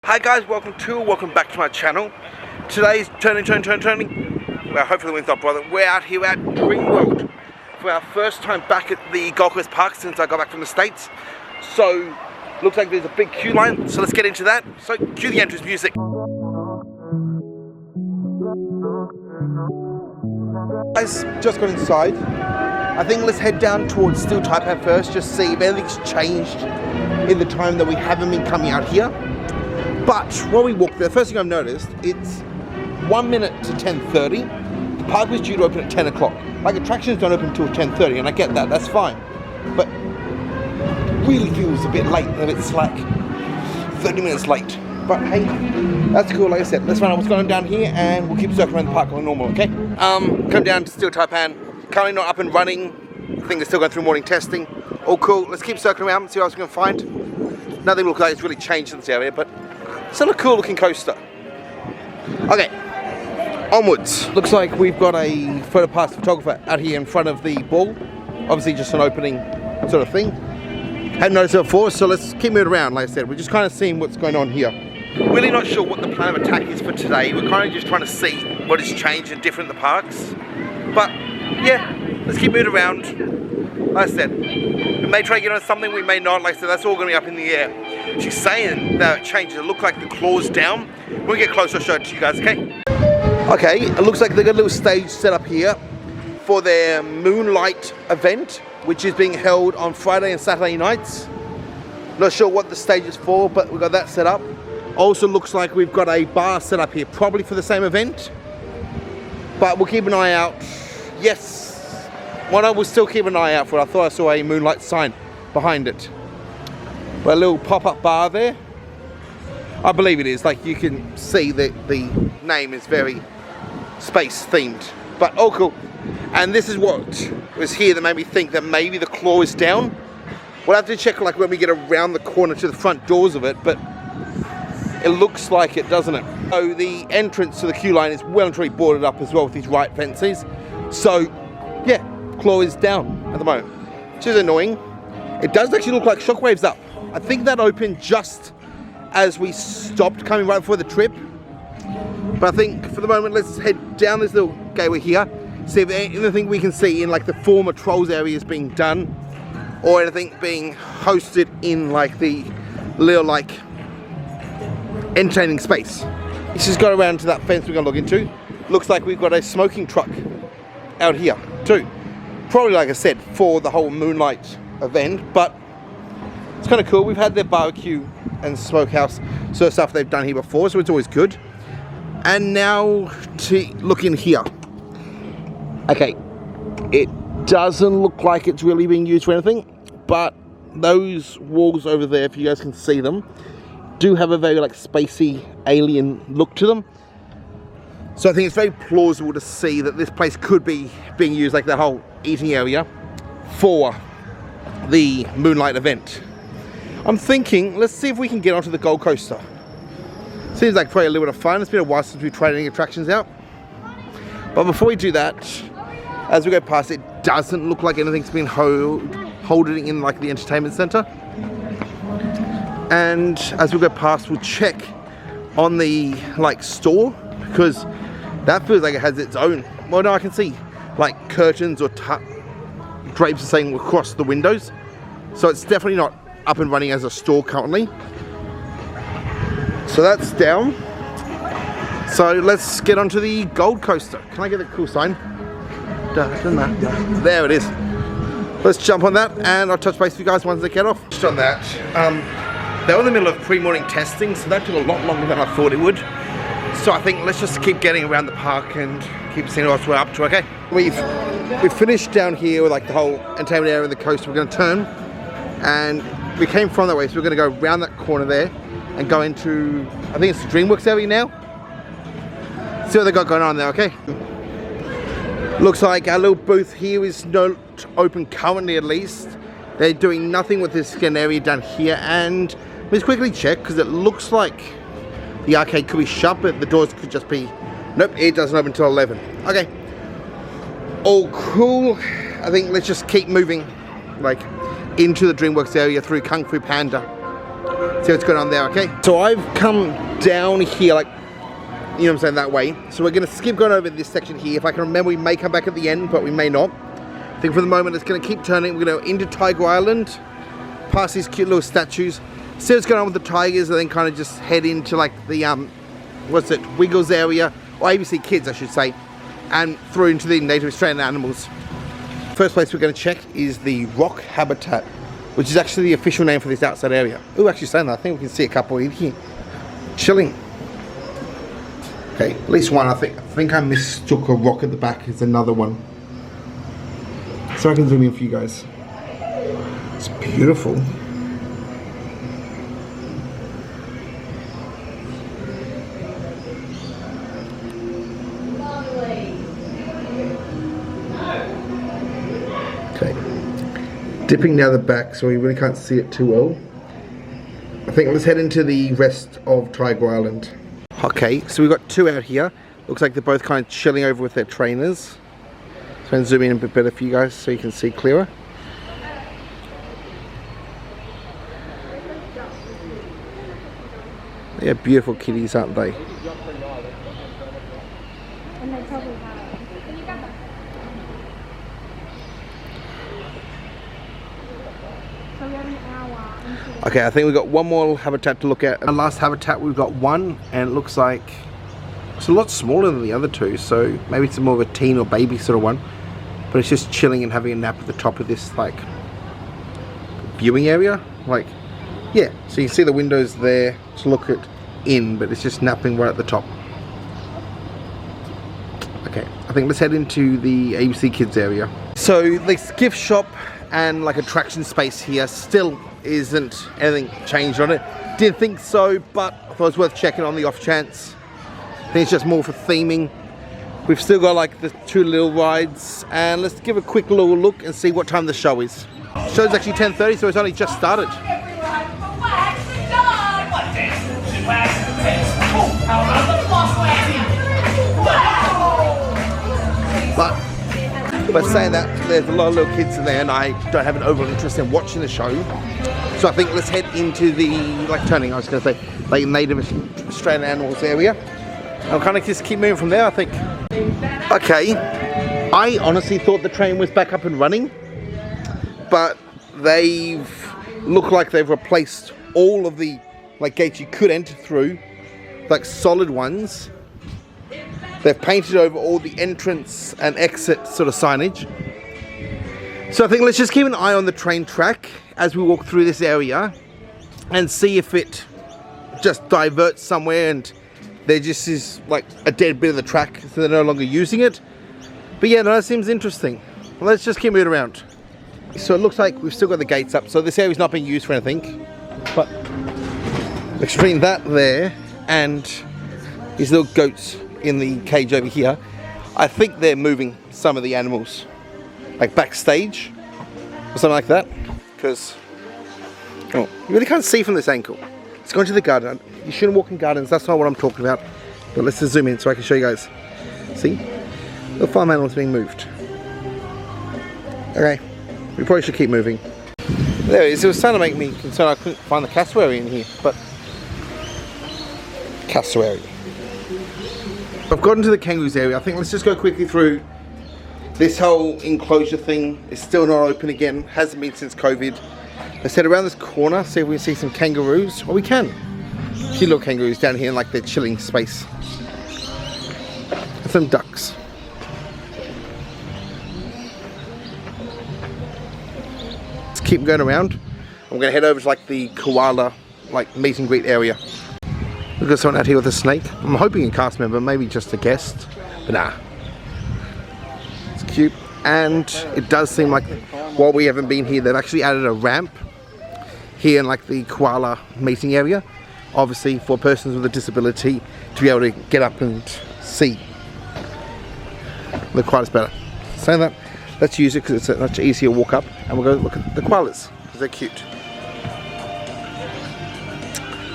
Hi guys, welcome back to my channel. Today's turning. Well, hopefully the wind's not bothering. We're out here at Dreamworld for our first time back at the Gold Coast Park since I got back from the States. So, looks like there's a big queue line, so let's get into that. So, cue the entrance music. Guys, just got inside. I think let's head down towards Steel Taipan first, just see if anything's changed in the time that we haven't been coming out here. But while we walk there, the first thing I've noticed, it's 1 minute to 10:30. The park was due to open at 10 o'clock. Like, attractions don't open until 10:30, and I get that, that's fine. But it really feels a bit late, and a bit slack. 30 minutes late. But hey, that's cool. Like I said, let's find out what's going on down here, and we'll keep circling around the park like normal, okay? Come down to Steel Taipan. Currently not up and running. I think they're still going through morning testing. All cool. Let's keep circling around and see what else we can find. Nothing looks like it's really changed in this area, but still a cool looking coaster. Okay, onwards. Looks like we've got a photo pass photographer out here in front of the ball. Obviously just an opening sort of thing. Hadn't noticed it before, so let's keep moving around. Like I said, we're just kind of seeing what's going on here. Really not sure what the plan of attack is for today. We're kind of just trying to see what has changed and different in the parks. But yeah, let's keep moving around. Like I said, we may try to get on something, we may not. Like I said, that's all going to be up in the air. She's saying that it changes. It looks like the claw's down. When we get closer, I'll show it to you guys, okay? Okay, it looks like they've got a little stage set up here for their Moonlight event, which is being held on Friday and Saturday nights. Not sure what the stage is for, but we've got that set up. Also looks like we've got a bar set up here, probably for the same event. But we'll keep an eye out. Yes. Well, I will still keep an eye out for it. I thought I saw a Moonlight sign behind it. But a little pop-up bar there. I believe it is. Like, you can see that the name is very space themed. But oh cool. And this is what was here that made me think that maybe the claw is down. We'll have to check like when we get around the corner to the front doors of it, but it looks like it, doesn't it? So the entrance to the queue line is well and truly boarded up as well with these white fences. So yeah, claw is down at the moment, which is annoying. It does actually look like Shockwave's up. I think that opened just as we stopped coming right before the trip. But I think for the moment, let's head down this little gateway here, see if anything we can see in like the former Trolls area is being done, or anything being hosted in like the little like entertaining space. Let's just go around to that fence we're gonna look into. Looks like we've got a smoking truck out here too. Probably, like I said, for the whole Moonlight event, but it's kind of cool. We've had their barbecue and smokehouse sort of stuff they've done here before, so it's always good. And now to look in here. Okay, it doesn't look like it's really being used for anything, but those walls over there, if you guys can see them, do have a very like spacey alien look to them. So I think it's very plausible to see that this place could be being used like the whole eating area for the Moonlight event. I'm thinking, let's see if we can get onto the Gold Coaster. Seems like probably a little bit of fun. It's been a while since we've tried any attractions out. But before we do that, as we go past, it doesn't look like anything's been holding in like the entertainment center. And as we go past, we'll check on the like store, because that feels like it has its own. Well, no, I can see like curtains or drapes are saying across the windows, so it's definitely not up and running as a store currently. So that's down. So let's get onto the Gold Coaster. Can I get a cool sign? There it is. Let's jump on that, and I'll touch base with you guys once they get off. Just on that, they were in the middle of pre-morning testing, so that took a lot longer than I thought it would. So I think let's just keep getting around the park and keep seeing what we're up to, okay? We've finished down here with like the whole entertainment area of the coast. We're going to turn, and we came from that way, so we're going to go around that corner there and go into, I think it's the Dreamworks area now. See what they got going on there, okay? Looks like our little booth here is not open currently, at least. They're doing nothing with this skin area down here, and let's quickly check, because it looks like the arcade could be shut, but the doors could just be, nope, it doesn't open until 11. Okay, all cool. I think let's just keep moving like into the Dreamworks area through Kung Fu Panda See what's going on there, okay? So I've come down here, like, you know what I'm saying, that way. So we're gonna skip going over this section here. If I can remember, we may come back at the end, but we may not. I think for the moment it's gonna keep turning. We're gonna go into Tiger Island, past these cute little statues, see what's going on with the tigers, and then kind of just head into like the, what's it, Wiggles area, or ABC Kids I should say, and through into the native Australian animals. First place we're gonna check is the rock habitat, which is actually the official name for this outside area. Oh, actually saying that, I think we can see a couple in here, chilling. Okay, at least one, I think I mistook a rock at the back as another one. So I can zoom in for you guys. It's beautiful. Okay, dipping down the back so we really can't see it too well. I think let's head into the rest of Tiger Island. Okay, so we've got two out here. Looks like they're both kind of chilling over with their trainers. So I'm going to zoom in a bit better for you guys so you can see clearer. They're beautiful kitties, aren't they? Okay, I think we've got one more habitat to look at. And last habitat, we've got one, and it looks like it's a lot smaller than the other two, so maybe it's more of a teen or baby sort of one. But it's just chilling and having a nap at the top of this, like, viewing area. Like, yeah, so you can see the windows there to look at in, but it's just napping right at the top. Okay, I think let's head into the ABC Kids area. So this gift shop and like attraction space here still isn't anything changed on it. Didn't think so, but I thought it was worth checking on the off chance. I think it's just more for theming. We've still got like the two little rides, and let's give a quick little look and see what time the show is. The show's actually 10:30, so it's only just started. But saying that, there's a lot of little kids in there, and I don't have an overall interest in watching the show. So I think let's head into the, like turning, I was going to say, like native Australian animals area. I'll kind of just keep moving from there, I think. Okay, I honestly thought the train was back up and running, but they've looked like they've replaced all of the like gates you could enter through, like solid ones. They've painted over all the entrance and exit sort of signage. So I think let's just keep an eye on the train track as we walk through this area and see if it just diverts somewhere and there just is like a dead bit of the track, so they're no longer using it. But yeah, no, that seems interesting. Well, let's just keep moving around. So it looks like we've still got the gates up, so this area's not being used for anything. But between that there and these little goats in the cage over here, I think they're moving some of the animals like backstage or something like that, because you really can't see from this angle. Let's go into the garden. You shouldn't walk in gardens, that's not what I'm talking about, but let's just zoom in so I can show you guys. See, the farm animals being moved. Okay, we probably should keep moving. There it is. It was starting to make me concerned I couldn't find the cassowary in here, but cassowary. I've gotten to the kangaroos area. I think let's just go quickly through. This whole enclosure thing is still not open again. Hasn't been since COVID. Let's head around this corner, see if we can see some kangaroos. Well, we can. A few little kangaroos down here in like their chilling space. And some ducks. Let's keep going around. I'm going to head over to like the koala like meet and greet area. We've got someone out here with a snake. I'm hoping a cast member, maybe just a guest, but nah. It's cute, and it does seem like while we haven't been here, they've actually added a ramp here in like the koala meeting area, obviously for persons with a disability to be able to get up and see the koalas better. Saying that, let's use it because it's a much easier walk up, and we'll go look at the koalas because they're cute.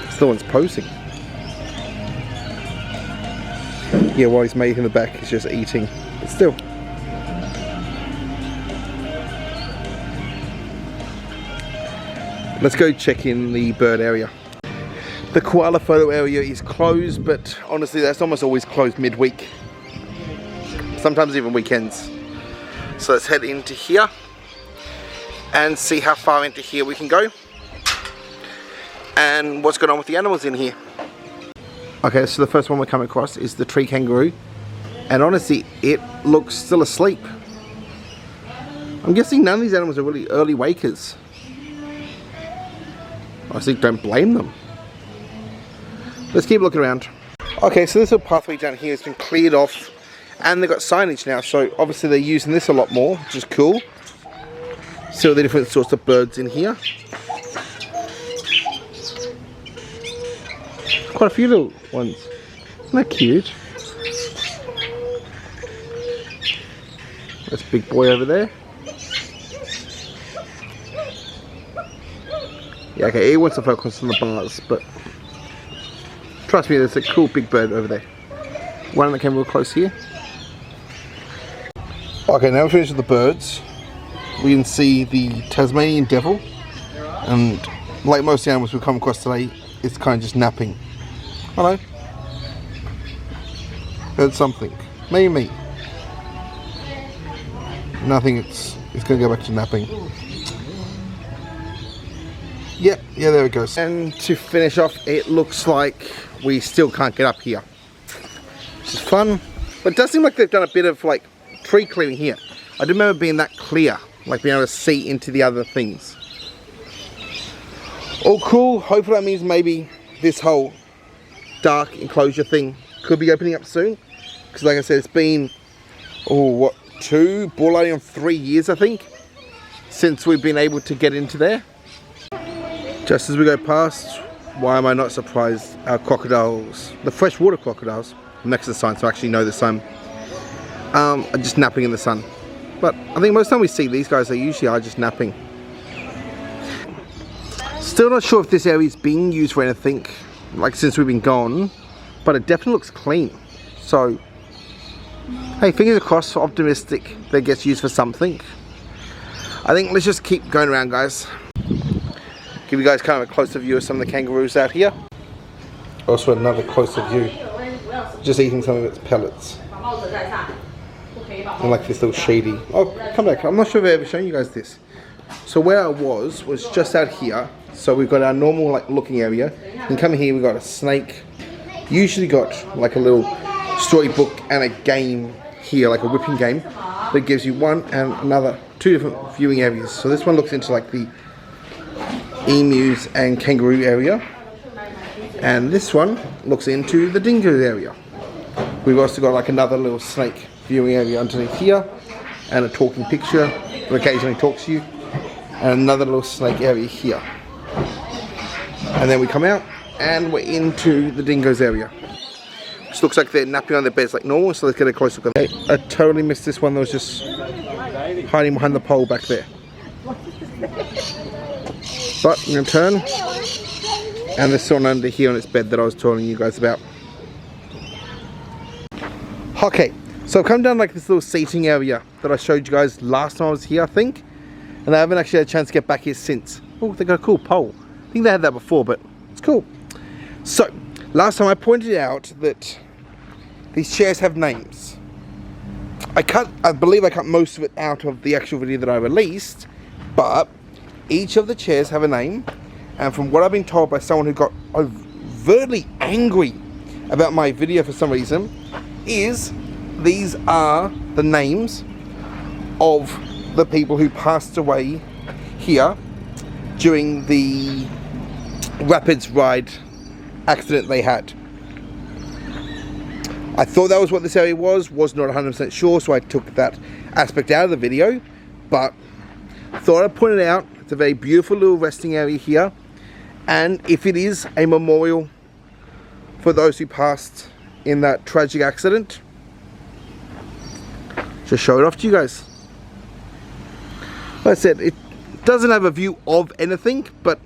It's the one's posing. Yeah, while his mate in the back is just eating, but still. Let's go check in the bird area. The koala photo area is closed, but honestly that's almost always closed midweek. Sometimes even weekends. So let's head into here and see how far into here we can go and what's going on with the animals in here. Okay, so the first one we come across is the tree kangaroo, and honestly it looks still asleep. I'm guessing none of these animals are really early wakers. Honestly, don't blame them. Let's keep looking around. Okay, so this little pathway down here has been cleared off and they've got signage now, so obviously they're using this a lot more, which is cool. See all the different sorts of birds in here. Quite a few little ones. Isn't that cute? That's a big boy over there. Yeah, okay, he wants to focus on the bars, but trust me, there's a cool big bird over there. One that came real close here. Okay, now we're finished with the birds. We can see the Tasmanian devil, and like most animals we've come across today, it's kind of just napping. Hello. Heard something. Maybe me. Nothing, it's going to go back to napping. Yeah, there it goes. And to finish off, it looks like we still can't get up here. Which is fun. But it does seem like they've done a bit of like tree clearing here. I do remember being that clear, like being able to see into the other things. All cool. Hopefully that means maybe this whole dark enclosure thing could be opening up soon. Because like I said, it's been, what, 2, borderline on 3 years I think, since we've been able to get into there. Just as we go past, why am I not surprised, our crocodiles, the freshwater crocodiles, next to the sign, so I actually know the sign, are just napping in the sun. But I think most of the time we see these guys, they usually are just napping. Still not sure if this area is being used for anything, like since we've been gone, but it definitely looks clean. So, hey, fingers crossed, optimistic that it gets used for something. I think let's just keep going around, guys. Give you guys kind of a closer view of some of the kangaroos out here. Also another closer view, just eating some of its pellets. And like this little shady. Oh, come back. I'm not sure if I've ever shown you guys this. So where I was just out here. So we've got our normal like looking area. And coming here we've got a snake. Usually got like a little storybook and a game here, like a whipping game. That gives you one and another, 2 different viewing areas. So this one looks into like the emus and kangaroo area, and this one looks into the dingo area. We've also got like another little snake viewing area underneath here, and a talking picture that occasionally talks to you, and another little snake area here. And then we come out and we're into the dingoes area, which looks like they're napping on their beds like normal. So let's get a close look at that. I totally missed this one that was just hiding behind the pole back there. But I'm going to turn, and there's someone under here on its bed that I was telling you guys about. Okay, so I've come down like this little seating area that I showed you guys last time I was here, I think. And I haven't actually had a chance to get back here since. Oh, they got a cool pole. I think they had that before, but it's cool. So, last time I pointed out that these chairs have names. I believe I cut most of it out of the actual video that I released, but each of the chairs have a name, and from what I've been told by someone who got overtly angry about my video for some reason, is these are the names of the people who passed away here during the rapids ride accident they had. I thought that was what this area was not 100% sure, so I took that aspect out of the video, but thought I'd point it out. It's a very beautiful little resting area here, and if it is a memorial for those who passed in that tragic accident, just show it off to you guys. Like I said, it doesn't have a view of anything, but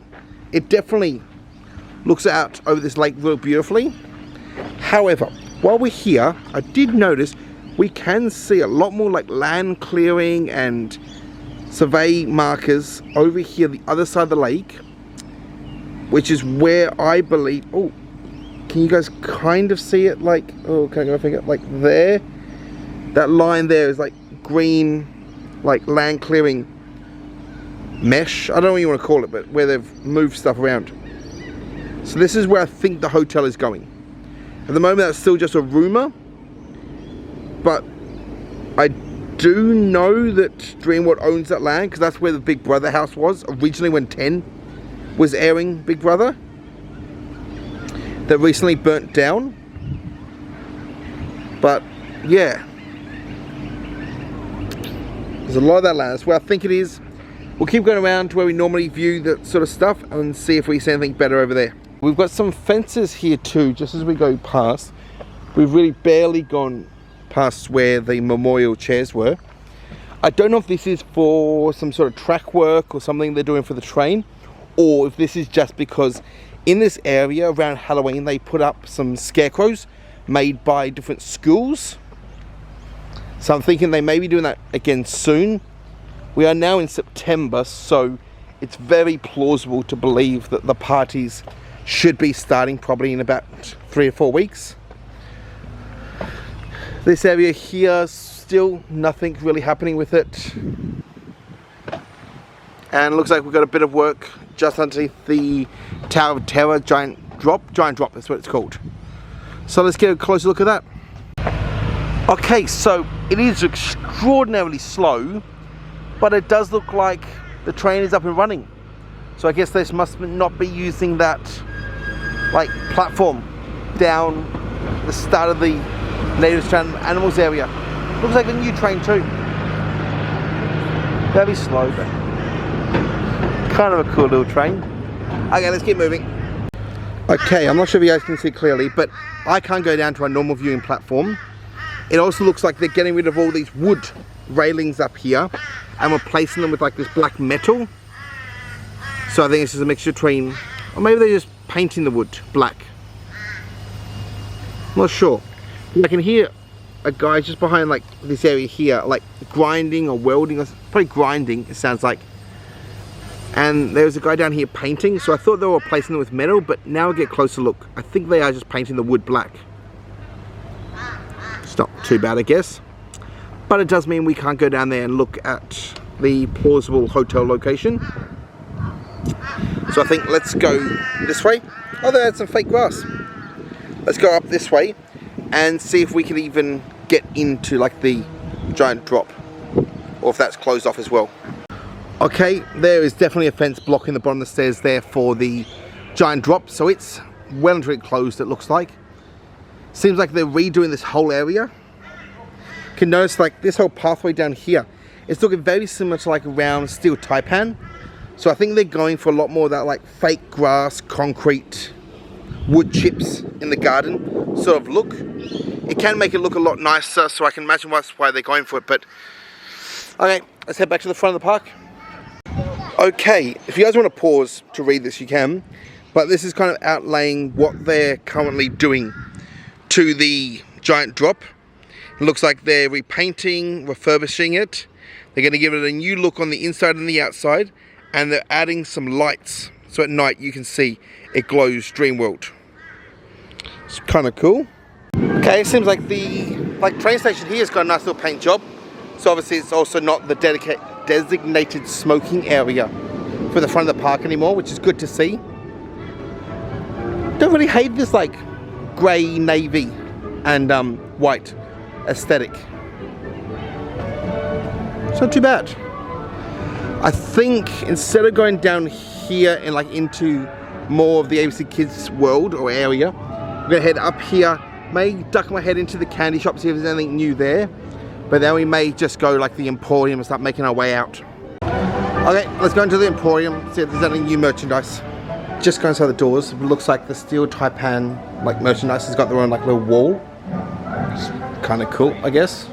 it definitely looks out over this lake real beautifully. However, while we're here, I did notice we can see a lot more like land clearing and survey markers over here the other side of the lake, which is where I believe, oh, can you guys kind of see it? Like, oh, can I go finger? Like there, that line there is like green, like land clearing mesh. I don't know what you want to call it, but where they've moved stuff around. So this is where I think the hotel is going. At the moment, that's still just a rumor, but I do know that Dreamworld owns that land, because that's where the Big Brother house was originally when 10 was airing Big Brother. That recently burnt down. But yeah, there's a lot of that land. That's where I think it is. We'll keep going around to where we normally view that sort of stuff and see if we see anything better over there. We've got some fences here too, just as we go past. We've really barely gone past where the memorial chairs were. I don't know if this is for some sort of track work or something they're doing for the train, or if this is just because in this area around Halloween they put up some scarecrows made by different schools. So I'm thinking they may be doing that again soon. We are now in September, so it's very plausible to believe that the parties should be starting probably in about 3 or 4 weeks. This area here, still nothing really happening with it. And it looks like we've got a bit of work just underneath the Tower of Terror giant drop. Giant drop, that's what it's called. So let's get a closer look at that. Okay, so it is extraordinarily slow, but it does look like the train is up and running. So I guess they must not be using that like platform down the start of the native stranded animals area. Looks like a new train too. Very slow, but kind of a cool little train. Okay, let's keep moving. Okay, I'm not sure if you guys can see clearly, but I can't go down to our normal viewing platform. It also looks like they're getting rid of all these wood railings up here and replacing them with like this black metal. So I think it's just a mixture between, or maybe they're just painting the wood black. I'm not sure. I can hear a guy just behind like this area here, like grinding or welding, or probably grinding it sounds like. And there's a guy down here painting, so I thought they were replacing them with metal, but now I get a closer look. I think they are just painting the wood black. It's not too bad, I guess. But it does mean we can't go down there and look at the plausible hotel location. So I think let's go this way. Oh, they had some fake grass. Let's go up this way and see if we can even get into like the giant drop, or if that's closed off as well. Okay, there is definitely a fence blocking the bottom of the stairs there for the giant drop, so it's well and truly closed, it looks like. Seems like they're redoing this whole area. You can notice like this whole pathway down here, it's looking very similar to like a round steel taipan. So I think they're going for a lot more of that like fake grass, concrete, wood chips in the garden sort of look. It can make it look a lot nicer, so I can imagine that's why they're going for it. But okay, let's head back to the front of the park. Okay, if you guys want to pause to read this, you can. But this is kind of outlaying what they're currently doing to the giant drop. It looks like they're repainting, refurbishing it. They're going to give it a new look on the inside and the outside. And they're adding some lights, so at night you can see it glows Dreamworld. It's kind of cool. Okay, it seems like the train station here has got a nice little paint job. So obviously it's also not the designated smoking area for the front of the park anymore, which is good to see. Don't really hate this like grey, navy and white aesthetic. It's not too bad. I think instead of going down here and like into more of the ABC Kids world or area, I'm gonna head up here, may duck my head into the candy shop, see if there's anything new there, but then we may just go like the Emporium and start making our way out. Okay, let's go into the Emporium, see if there's any new merchandise. Just go inside the doors, it looks like the steel taipan like merchandise has got their own like little wall. It's kind of cool, I guess.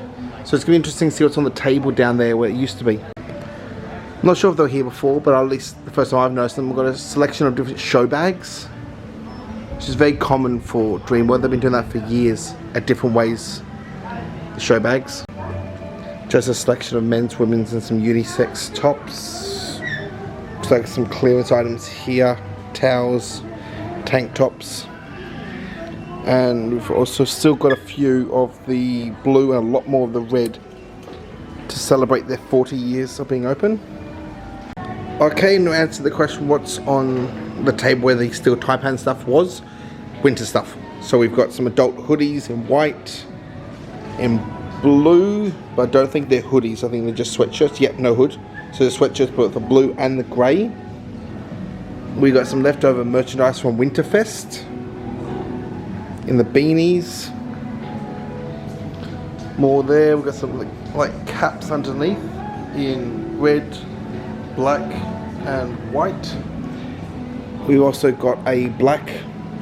So it's gonna be interesting to see what's on the table down there where it used to be. I'm not sure if they were here before, but at least the first time I've noticed them, we've got a selection of different show bags, which is very common for Dreamworld. They've been doing that for years at different ways, the show bags. Just a selection of men's, women's and some unisex tops. Looks like some clearance items here. towels, tank tops, and we've also still got a few of the blue and a lot more of the red to celebrate their 40 years of being open. Okay, now answer the question, what's on the table where the steel taipan stuff was? Winter stuff. So we've got some adult hoodies in white, in blue, but I don't think they're hoodies, I think they're just sweatshirts. Yep, no hood. So the sweatshirts, both the blue and the grey. We got some leftover merchandise from Winterfest in the beanies. More there. We've got some like caps underneath in red, black and white. We also got a black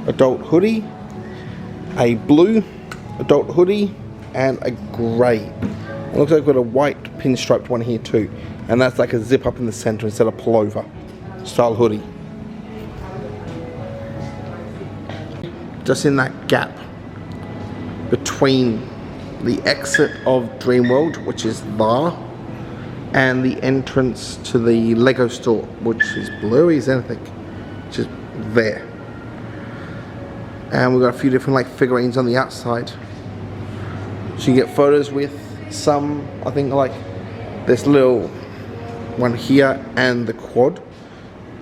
adult hoodie, a blue adult hoodie, and a grey. It looks like we've got a white pinstriped one here too, and that's like a zip up in the centre instead of pullover style hoodie. Just in that gap between the exit of Dreamworld, which is there, and the entrance to the Lego store, which is blurry as anything, which is there. And we've got a few different like figurines on the outside. So you get photos with some, I think like this little one here and the quad.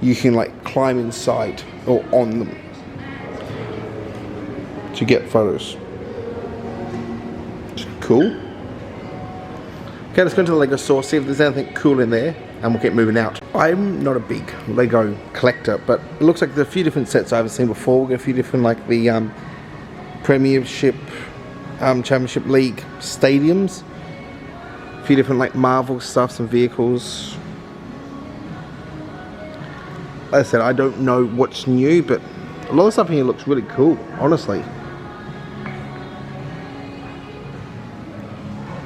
You can like climb inside or on them to get photos. Cool. Okay, let's go into the Lego store, see if there's anything cool in there, and we'll get moving out. I'm not a big Lego collector, but it looks like there's a few different sets I haven't seen before. We've got a few different like the Premiership, Championship League stadiums. A few different like Marvel stuff, some vehicles. Like I said, I don't know what's new, but a lot of stuff here looks really cool, honestly.